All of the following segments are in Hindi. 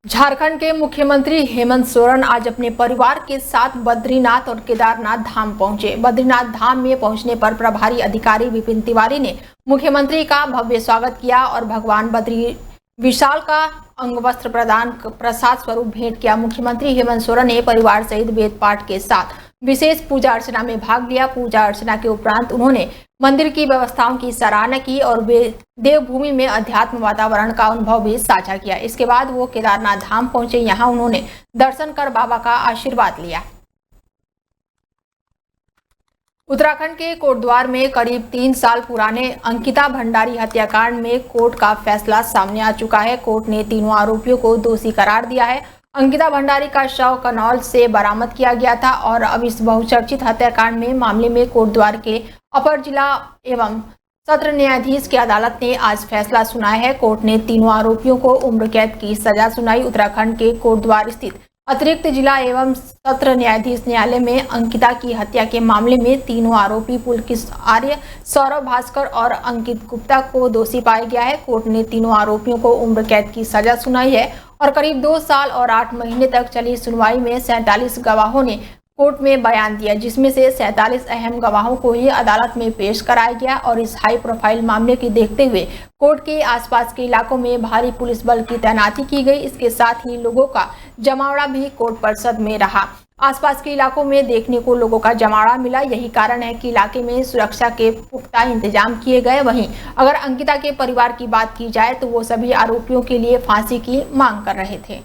झारखंड के मुख्यमंत्री हेमंत सोरेन आज अपने परिवार के साथ बद्रीनाथ और केदारनाथ धाम पहुंचे। बद्रीनाथ धाम में पहुंचने पर प्रभारी अधिकारी विपिन तिवारी ने मुख्यमंत्री का भव्य स्वागत किया और भगवान बद्री विशाल का अंगवस्त्र प्रदान प्रसाद स्वरूप भेंट किया। मुख्यमंत्री हेमंत सोरेन ने परिवार सहित वेद पाठ के साथ विशेष पूजा अर्चना में भाग लिया। पूजा अर्चना के उपरांत उन्होंने मंदिर की व्यवस्थाओं की सराहना की और वे देवभूमि में अध्यात्म वातावरण का अनुभव भी साझा किया। इसके बाद वो केदारनाथ धाम पहुंचे। यहां उन्होंने दर्शन कर बाबा का आशीर्वाद लिया। उत्तराखंड के कोटद्वार में करीब 3 साल पुराने अंकिता भंडारी हत्याकांड में कोर्ट का फैसला सामने आ चुका है। कोर्ट ने तीनों आरोपियों को दोषी करार दिया है। अंकिता भंडारी का शव कनौल से बरामद किया गया था और अब इस बहुचर्चित हत्याकांड में मामले में कोटद्वार के अपर जिला एवं सत्र न्यायाधीश की अदालत ने आज फैसला सुनाया है। कोर्ट ने तीनों आरोपियों को उम्र कैद की सजा सुनाई। उत्तराखंड के कोटद्वार स्थित अतिरिक्त जिला एवं सत्र न्यायाधीश न्यायालय में अंकिता की हत्या के मामले में तीनों आरोपी पुलकित आर्य, सौरभ भास्कर और अंकित गुप्ता को दोषी पाया गया है। कोर्ट ने तीनों आरोपियों को उम्र कैद की सजा सुनाई है और करीब 2 साल और 8 महीने तक चली सुनवाई में 47 गवाहों ने कोर्ट में बयान दिया, जिसमें से 47 अहम गवाहों को ही अदालत में पेश कराया गया और इस हाई प्रोफाइल मामले के देखते हुए कोर्ट के आसपास के इलाकों में भारी पुलिस बल की तैनाती की गई। इसके साथ ही लोगों का जमावड़ा भी कोर्ट परिसर में रहा। आसपास के इलाकों में देखने को लोगों का जमावड़ा मिला। यही कारण है कि इलाके में सुरक्षा के पुख्ता इंतजाम किए गए। वहीं अगर अंकिता के परिवार की बात की जाए तो वो सभी आरोपियों के लिए फांसी की मांग कर रहे थे।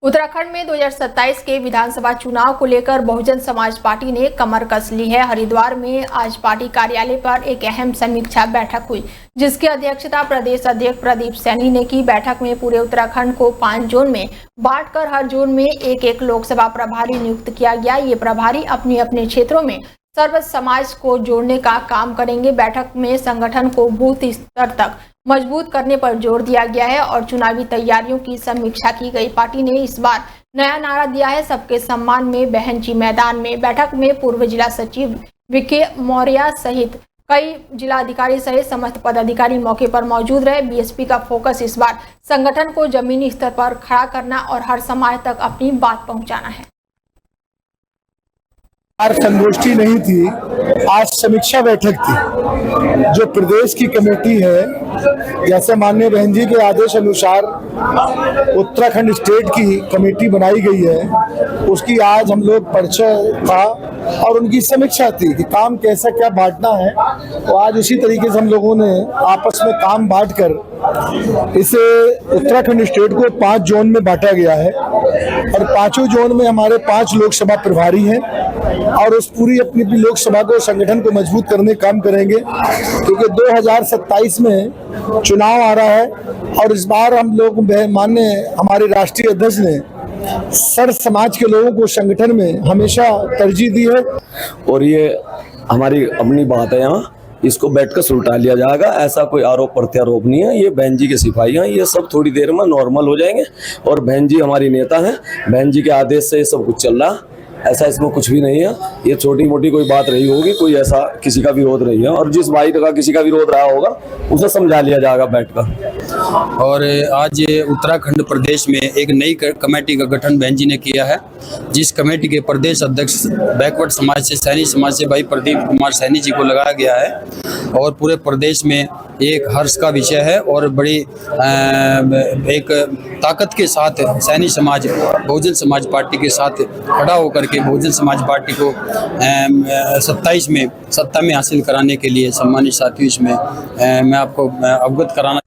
उत्तराखंड में 2027 के विधानसभा चुनाव को लेकर बहुजन समाज पार्टी ने कमर कस ली है। हरिद्वार में आज पार्टी कार्यालय पर एक अहम समीक्षा बैठक हुई, जिसकी अध्यक्षता प्रदेश अध्यक्ष प्रदीप सैनी ने की। बैठक में पूरे उत्तराखंड को 5 जोन में बांटकर हर जोन में एक लोकसभा प्रभारी नियुक्त किया गया। ये प्रभारी अपने अपने क्षेत्रों में सर्व समाज को जोड़ने का काम करेंगे। बैठक में संगठन को बूथ स्तर तक मजबूत करने पर जोर दिया गया है और चुनावी तैयारियों की समीक्षा की गई। पार्टी ने इस बार नया नारा दिया है, सबके सम्मान में बहन जी मैदान में। बैठक में पूर्व जिला सचिव विके मौर्य सहित कई जिलाधिकारी सहित समस्त पदाधिकारी मौके पर मौजूद रहे। बीएसपी का फोकस इस बार संगठन को जमीनी स्तर पर खड़ा करना और हर समाज तक अपनी बात पहुंचाना है। संगोष्ठी नहीं थी, आज समीक्षा बैठक थी। जो प्रदेश की कमेटी है, जैसे माननीय बहन जी के आदेश अनुसार उत्तराखंड स्टेट की कमेटी बनाई गई है, उसकी आज हम लोग परिचय था और उनकी समीक्षा थी कि काम कैसा क्या बांटना है। तो आज उसी तरीके से हम लोगों ने आपस में काम बांटकर इसे उत्तराखंड स्टेट को 5 जोन में बांटा गया है और 5 जोन में हमारे 5 लोकसभा प्रभारी हैं और उस पूरी अपनी लोकसभा को संगठन को मजबूत करने काम करेंगे, क्योंकि 2027 में चुनाव आ रहा है और इस बार हम लोग माननीय हमारे राष्ट्रीय अध्यक्ष ने सर्व समाज के लोगों को संगठन में हमेशा तरजीह दी है और ये हमारी अपनी बात है। यहाँ इसको बैठकर सुलटा लिया जाएगा। ऐसा कोई आरोप प्रत्यारोप नहीं है। ये बहन जी के सिपाही हैं, ये सब थोड़ी देर में नॉर्मल हो जाएंगे और बहन जी हमारी नेता हैं। बहन जी के आदेश से ये सब कुछ चल रहा, ऐसा इसमें कुछ भी नहीं है। ये छोटी मोटी कोई बात रही होगी, कोई ऐसा किसी का विरोध नहीं है और जिस भाई का किसी का विरोध रहा होगा उसे समझा लिया जाएगा बैठकर। और आज उत्तराखंड प्रदेश में एक नई कमेटी का गठन बहन जी ने किया है, जिस कमेटी के प्रदेश अध्यक्ष बैकवर्ड समाज से सैनी समाज से भाई प्रदीप कुमार सैनी जी को लगाया गया है और पूरे प्रदेश में एक हर्ष का विषय है और बड़ी एक ताकत के साथ सैनी समाज बहुजन समाज पार्टी के साथ खड़ा होकर के बहुजन समाज पार्टी को 27 में सत्ता में हासिल कराने के लिए सम्मानित साथियों, इसमें मैं आपको अवगत कराना।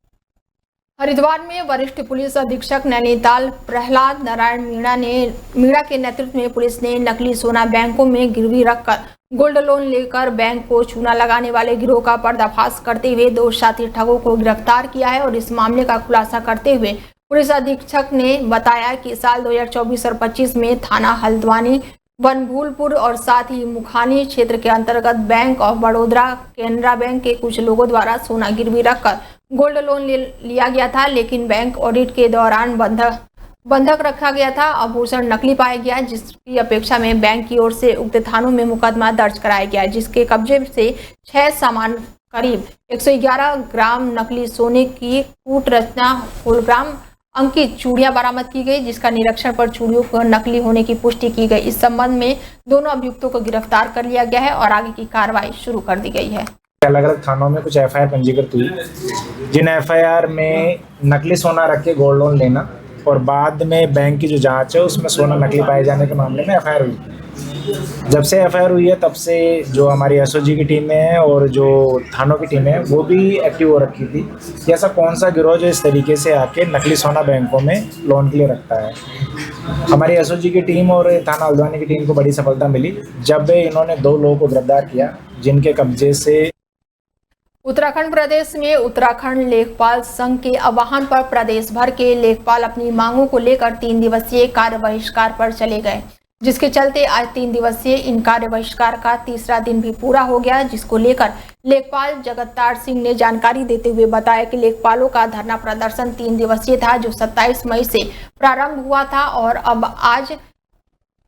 हरिद्वार में वरिष्ठ पुलिस अधीक्षक नैनीताल प्रहलाद नारायण मीणा के नेतृत्व में पुलिस ने नकली सोना बैंकों में गिरवी रखकर गोल्ड लोन लेकर बैंक को चूना लगाने वाले गिरोह का पर्दाफाश करते हुए 2 साथी ठगों को गिरफ्तार किया है और इस मामले का खुलासा करते हुए पुलिस अधीक्षक ने बताया कि साल 2024 और 25 में थाना हल्द्वानी, बनभूलपुर और साथ ही मुखानी क्षेत्र के अंतर्गत bank of Baroda, Canara bank के कुछ लोगों द्वारा सोना गिरवी रखकर गोल्ड लोन लिया गया था, लेकिन बैंक ऑडिट के दौरान बंधक रखा गया था। आभूषण नकली पाया गया, जिसकी अपेक्षा में बैंक की ओर से उक्त थानों में मुकदमा दर्ज कराया गया, जिसके कब्जे से 6 सामान करीब 111 ग्राम नकली सोने की कूट रचना होलोग्राम अंकित चूड़ियां बरामद की गई, जिसका निरीक्षण पर चूड़ियों को नकली होने की पुष्टि की गई। इस संबंध में दोनों अभियुक्तों को गिरफ्तार कर लिया गया है और आगे की कार्रवाई शुरू कर दी गई है। अलग अलग थानों में कुछ एफआईआर पंजीकृत हुई, जिन एफआईआर में नकली सोना रख के गोल्ड लोन लेना और बाद में बैंक की जो जांच है उसमें सोना नकली पाए जाने के मामले में एफआईआर हुई। जब से एफआईआर हुई है तब से जो हमारी एसओजी की टीमें हैं और जो थानों की टीमें हैं वो भी एक्टिव हो रखी थी कि ऐसा कौन सा गिरोह जो इस तरीके से आके नकली सोना बैंकों में लोन के लिए रखता है। हमारी एसओजी की टीम और थाना हल्द्वानी की टीम को बड़ी सफलता मिली जब इन्होंने 2 लोगों को गिरफ्तार किया, जिनके कब्जे से उत्तराखंड प्रदेश में उत्तराखंड लेखपाल संघ के आह्वान पर प्रदेश भर के लेखपाल अपनी मांगों को लेकर 3 दिवसीय कार्य बहिष्कार पर चले गए, जिसके चलते आज 3 दिवसीय इन कार्य बहिष्कार का तीसरा दिन भी पूरा हो गया, जिसको लेकर लेखपाल जगतार सिंह ने जानकारी देते हुए बताया कि लेखपालों का धरना प्रदर्शन 3 दिवसीय था, जो 27 मई से प्रारंभ हुआ था और अब आज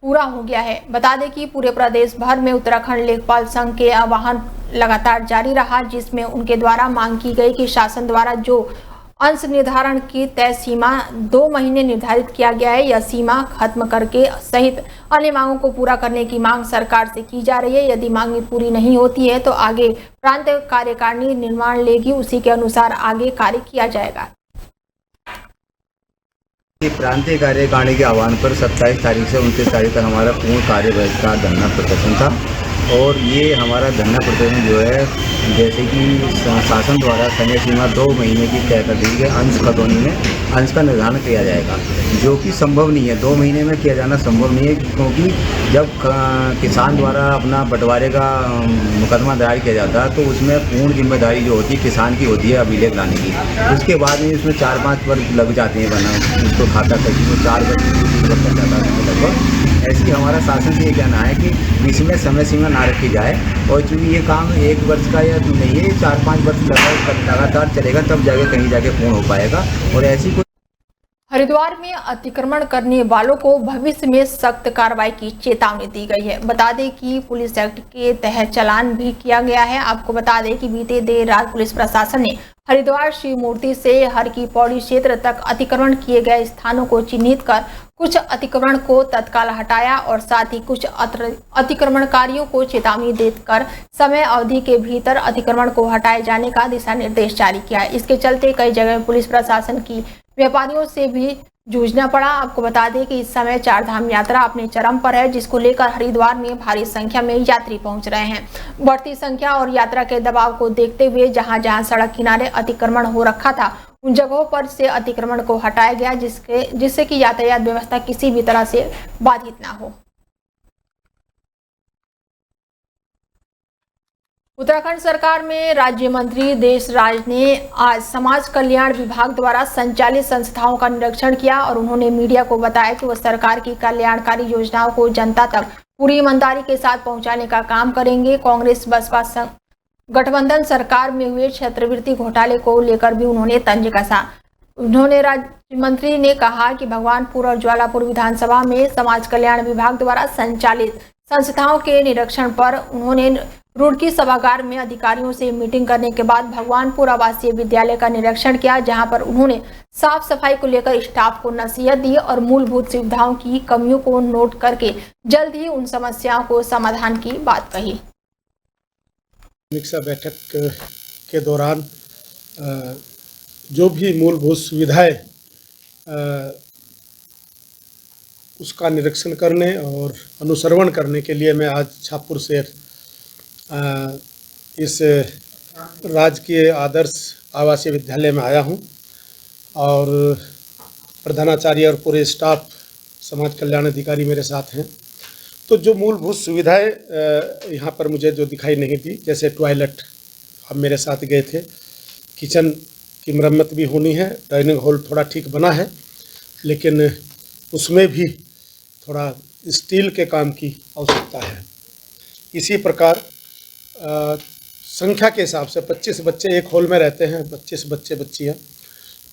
पूरा हो गया है। बता दें कि पूरे प्रदेश भर में उत्तराखंड लेखपाल संघ के आह्वान लगातार जारी रहा, जिसमें उनके द्वारा मांग की गई कि शासन द्वारा जो अंश निर्धारण की तय सीमा 2 महीने निर्धारित किया गया है, यह सीमा खत्म करके सहित अन्य मांगों को पूरा करने की मांग सरकार से की जा रही है। यदि मांगे पूरी नहीं होती है तो आगे प्रांत कार्यकारिणी निर्माण लेगी, उसी के अनुसार आगे कार्य किया जाएगा। प्रांतीय कार्यकारिणी के आह्वान पर 27 तारीख से 29 तारीख तक हमारा पूर्ण कार्य बहिष्कार धरना प्रदर्शन था और ये हमारा धरना प्रदर्शन जो है जैसे कि शासन द्वारा समय सीमा 2 महीने की तय कर दी गई, अंश खतौनी में अंश का निर्धारण किया जाएगा, जो कि संभव नहीं है। 2 महीने में किया जाना संभव नहीं है, क्योंकि जब किसान द्वारा अपना बंटवारे का मुकदमा दायर किया जाता है तो उसमें पूर्ण जिम्मेदारी जो होती है किसान की होती है अभिलेख लाने की। उसके बाद में उसमें 4-5 वर्ष लग जाते हैं बना उसको खाता करके, वो 4 वर्ष लग जाता है लगभग। ऐसे ही हमारा शासन से ये कहना है कि इसमें समय सीमा ना रखी जाए और चूँकि ये काम 1 वर्ष का या नहीं है, 4-5 वर्ष लगातार चलेगा, तब जाके कहीं जाके पूर्ण हो पाएगा। और ऐसी कोई हरिद्वार में अतिक्रमण करने वालों को भविष्य में सख्त कार्रवाई की चेतावनी दी गई है। बता दें कि पुलिस एक्ट के तहत चालान भी किया गया है। आपको बता दें कि बीते देर रात पुलिस प्रशासन ने हरिद्वार शिव मूर्ति से हर की पौड़ी क्षेत्र तक अतिक्रमण किए गए स्थानों को चिन्हित कर कुछ अतिक्रमण को तत्काल हटाया और साथ ही कुछ अतिक्रमणकारियों को चेतावनी देकर समय अवधि के भीतर अतिक्रमण को हटाए जाने का दिशा निर्देश जारी किया है। इसके चलते कई जगह पुलिस प्रशासन की व्यापारियों से भी जूझना पड़ा। आपको बता दें कि इस समय 4 धाम यात्रा अपने चरम पर है, जिसको लेकर हरिद्वार में भारी संख्या में यात्री पहुंच रहे हैं। बढ़ती संख्या और यात्रा के दबाव को देखते हुए जहां जहां सड़क किनारे अतिक्रमण हो रखा था उन जगहों पर से अतिक्रमण को हटाया गया, जिससे कि यातायात व्यवस्था किसी भी तरह से बाधित ना हो। उत्तराखंड सरकार में राज्य मंत्री देश राज ने आज समाज कल्याण विभाग द्वारा संचालित संस्थाओं का निरीक्षण किया और उन्होंने मीडिया को बताया कि वह सरकार की कल्याणकारी योजनाओं को जनता तक पूरी ईमानदारी के साथ पहुंचाने का काम करेंगे। कांग्रेस बसपा गठबंधन सरकार में हुए छात्रवृत्ति घोटाले को लेकर भी उन्होंने तंज कसा। उन्होंने राज्य मंत्री ने कहा कि भगवानपुर और ज्वालापुर विधानसभा में समाज कल्याण विभाग द्वारा संचालित संस्थाओं के निरीक्षण पर उन्होंने रुड़की सभागार में अधिकारियों से मीटिंग करने के बाद भगवानपुर आवासीय विद्यालय का निरीक्षण किया, जहां पर उन्होंने साफ सफाई को लेकर स्टाफ को नसीहत दी और मूलभूत सुविधाओं की कमियों को नोट करके जल्द ही उन समस्याओं को समाधान की बात कही। समीक्षा बैठक के दौरान जो भी मूलभूत सुविधाएं उसका निरीक्षण करने और अनुसरण करने के लिए मैं आज छापुर से इस राजकीय आदर्श आवासीय विद्यालय में आया हूं और प्रधानाचार्य और पूरे स्टाफ समाज कल्याण अधिकारी मेरे साथ हैं। तो जो मूलभूत सुविधाएं यहाँ पर मुझे जो दिखाई नहीं दी, जैसे टॉयलेट आप मेरे साथ गए थे, किचन की मरम्मत भी होनी है, डाइनिंग हॉल थोड़ा ठीक बना है लेकिन उसमें भी थोड़ा स्टील के काम की आवश्यकता है। इसी प्रकार संख्या के हिसाब से 25 बच्चे एक हॉल में रहते हैं, 25 बच्चे बच्चियाँ,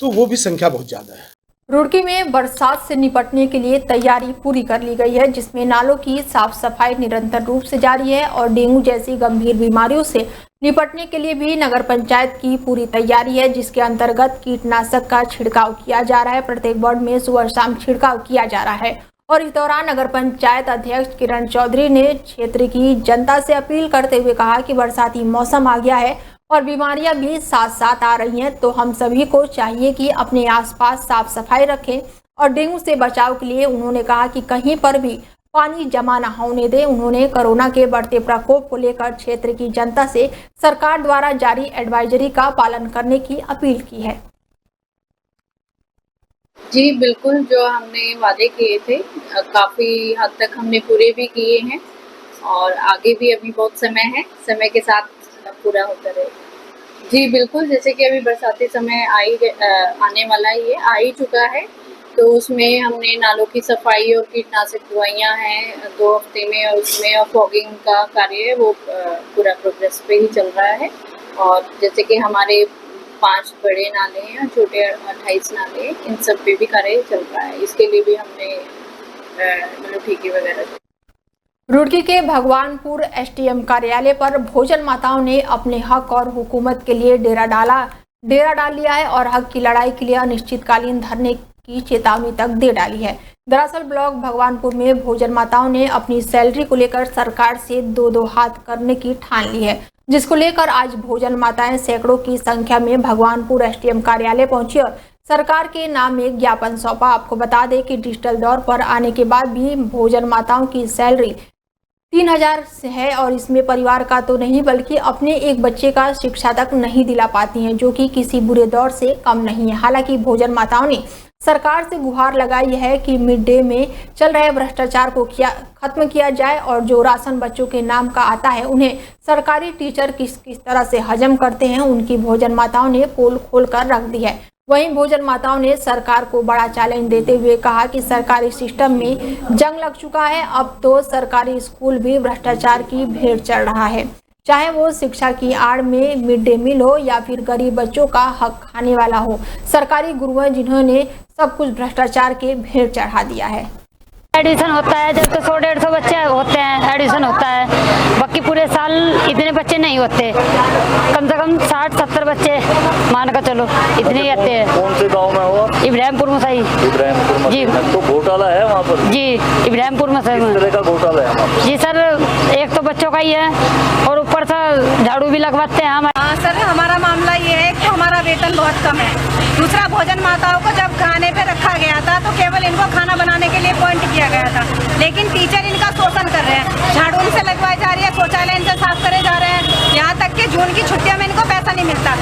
तो वो भी संख्या बहुत ज़्यादा है। रुड़की में बरसात से निपटने के लिए तैयारी पूरी कर ली गई है, जिसमें नालों की साफ सफाई निरंतर रूप से जारी है और डेंगू जैसी गंभीर बीमारियों से निपटने के लिए भी नगर पंचायत की पूरी तैयारी है, जिसके अंतर्गत कीटनाशक का छिड़काव किया जा रहा है। प्रत्येक वार्ड में सुबह शाम छिड़काव किया जा रहा है और इस दौरान नगर पंचायत अध्यक्ष किरण चौधरी ने क्षेत्र की जनता से अपील करते हुए कहा कि बरसाती मौसम आ गया है और बीमारियां भी साथ साथ आ रही हैं, तो हम सभी को चाहिए कि अपने आसपास साफ सफाई रखें और डेंगू से बचाव के लिए उन्होंने कहा कि कहीं पर भी पानी जमा न होने दें। उन्होंने कोरोना के बढ़ते प्रकोप को लेकर क्षेत्र की जनता से सरकार द्वारा जारी एडवाइजरी का पालन करने की अपील की है। जी बिल्कुल, जो हमने वादे किए थे काफ़ी हद तक हमने पूरे भी किए हैं और आगे भी अभी बहुत समय है, समय के साथ पूरा होता रहेगा। जी बिल्कुल, जैसे कि अभी बरसाती समय आने वाला ही आ ही चुका है, तो उसमें हमने नालों की सफाई और कीटनाशक दवाइयाँ हैं 2 हफ्ते में, और उसमें फॉगिंग का कार्य है वो पूरा प्रोग्रेस पे ही चल रहा है। और जैसे कि हमारे 5 बड़े नाले हैं, छोटे 28 नाले हैं, इन सब पे भी कार्य चल रहा है। इसके लिए भी हमने मतलब ठेके वगैरह। रुड़की के भगवानपुर एसडीएम कार्यालय पर भोजन माताओं ने अपने हक और हुकूमत के लिए डेरा डाल लिया है और हक की लड़ाई के लिए अनिश्चितकालीन धरने की चेतावनी तक दे डाली है। दरअसल ब्लॉक भगवानपुर में भोजन माताओं ने अपनी सैलरी को लेकर सरकार से 2-2 हाथ करने की ठान ली है, जिसको लेकर आज भोजन माताएं सैकड़ों की संख्या में भगवानपुर एसडीएम कार्यालय पहुंची और सरकार के नाम एक ज्ञापन सौंपा। आपको बता दें कि डिजिटल दौर पर आने के बाद भी भोजन माताओं की सैलरी 3000 है और इसमें परिवार का तो नहीं बल्कि अपने एक बच्चे का शिक्षा तक नहीं दिला पाती हैं, जो कि किसी बुरे दौर से कम नहीं है। हालांकि भोजन माताओं ने सरकार से गुहार लगाई है कि मिड डे में चल रहे भ्रष्टाचार को खत्म किया जाए और जो राशन बच्चों के नाम का आता है उन्हें सरकारी टीचर किस तरह से हजम करते हैं, उनकी भोजन माताओं ने पोल खोल कर रख दी है। वहीं भोजन माताओं ने सरकार को बड़ा चैलेंज देते हुए कहा कि सरकारी सिस्टम में जंग लग चुका है, अब तो सरकारी स्कूल भी भ्रष्टाचार की भेंट चढ़ रहा है, चाहे वो शिक्षा की आड़ में मिड डे मील हो या फिर गरीब बच्चों का हक खाने वाला हो। सरकारी गुरु हैं जिन्होंने सब कुछ भ्रष्टाचार के भेंट चढ़ा दिया है। एडमिशन होता है जब तो 100-150 बच्चे होते हैं, एडमिशन होता है, बाकी पूरे साल इतने बच्चे नहीं होते, कम से कम 60-70 बच्चे मान कर चलो इतने ही आते हैं। कौन से गांव में हुआ? इब्राहिमपुर में सही। इब्राहिमपुर में जी। तो घोटाला है वहाँ पर? जी इब्राहिमपुर में सही। किस तरह का घोटाला है वहाँ पर? जी सर, एक तो बच्चों का ही है और ऊपर से झाड़ू भी लगवाते हैं हम। सर हमारा मामला ये है कि हमारा वेतन बहुत कम है, दूसरा भोजन माताओं को जब खाने पे रखा गया था तो केवल इनको खाना बनाने के लिए अपॉइंट किया गया था, लेकिन टीचर इनका शोषण कर रहे हैं, झाड़ू इनसे लगवाई जा रही है, शौचालय इनसे साफ करे जा रहे हैं, यहाँ तक कि जून की छुट्टियों में इनको पैसा नहीं मिलता।